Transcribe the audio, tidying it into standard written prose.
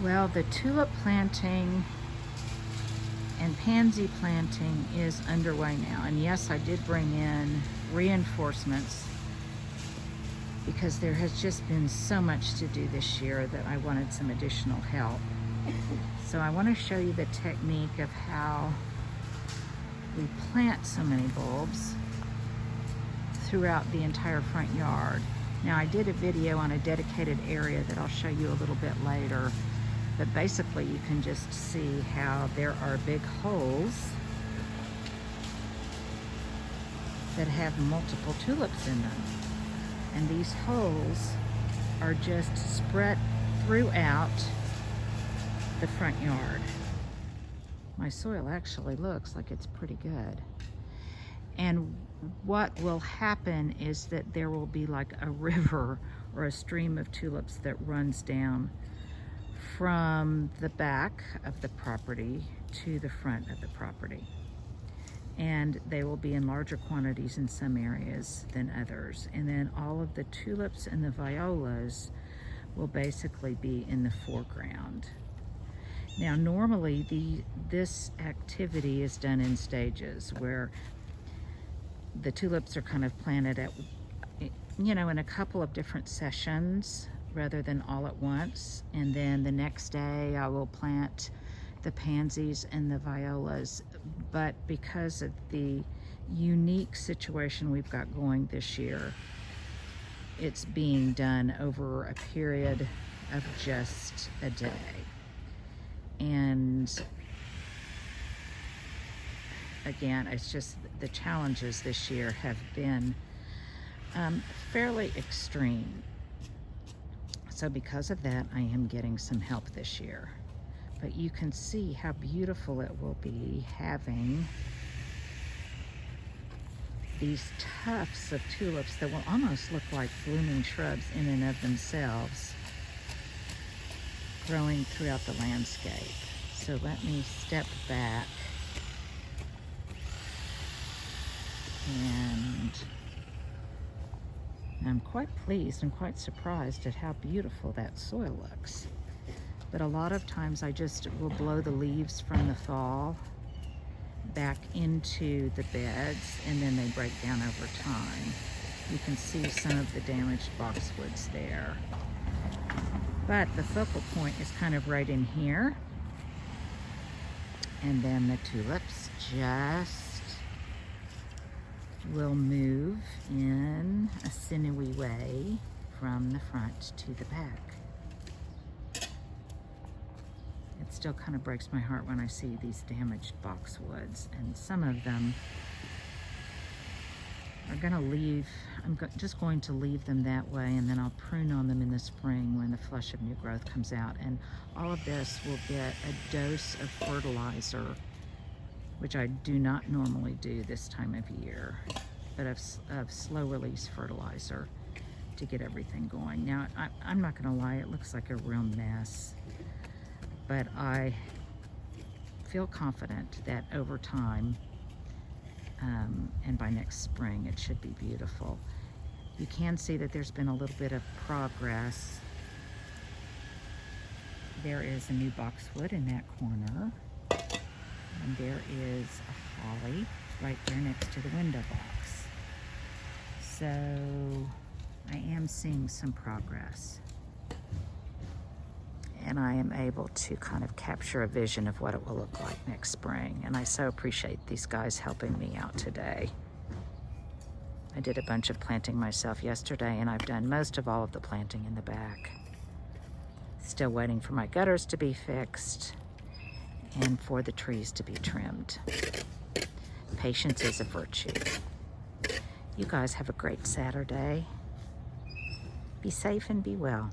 Well, the tulip planting and pansy planting is underway now. And yes, I did bring in reinforcements because there has just been so much to do this year that I wanted some additional help. So I want to show you the technique of how we plant so many bulbs throughout the entire front yard. Now, I did a video on a dedicated area that I'll show you a little bit later, but basically you can just see how there are big holes that have multiple tulips in them. And these holes are just spread throughout the front yard. My soil actually looks like it's pretty good. And what will happen is that there will be like a river or a stream of tulips that runs down from the back of the property to the front of the property. And they will be in larger quantities in some areas than others. And then all of the tulips and the violas will basically be in the foreground. Now, normally this activity is done in stages where the tulips are kind of planted at, in a couple of different sessions rather than all at once. And then the next day I will plant the pansies and the violas. But because of the unique situation we've got going this year, it's being done over a period of just a day. And again, it's just the challenges this year have been fairly extreme. So because of that, I am getting some help this year. But you can see how beautiful it will be having these tufts of tulips that will almost look like blooming shrubs in and of themselves growing throughout the landscape. So let me step back and I'm quite pleased and quite surprised at how beautiful that soil looks. But a lot of times I just will blow the leaves from the fall back into the beds and then they break down over time. You can see some of the damaged boxwoods there. But the focal point is kind of right in here. And then the tulips just will move in a sinewy way from the front to the back. It still kind of breaks my heart when I see these damaged boxwoods, and some of them are going to leave. Just going to leave them that way, and then I'll prune on them in the spring when the flush of new growth comes out. And all of this will get a dose of fertilizer, which I do not normally do this time of year, but of slow release fertilizer to get everything going. Now, I'm not going to lie, it looks like a real mess, but I feel confident that over time, and by next spring, it should be beautiful. You can see that there's been a little bit of progress. There is a new boxwood in that corner, and there is a holly right there next to the window box. So I am seeing some progress, and I am able to kind of capture a vision of what it will look like next spring. And I so appreciate these guys helping me out today. I did a bunch of planting myself yesterday, and I've done most of all of the planting in the back. Still waiting for my gutters to be fixed and for the trees to be trimmed. Patience is a virtue. You guys have a great Saturday. Be safe and be well.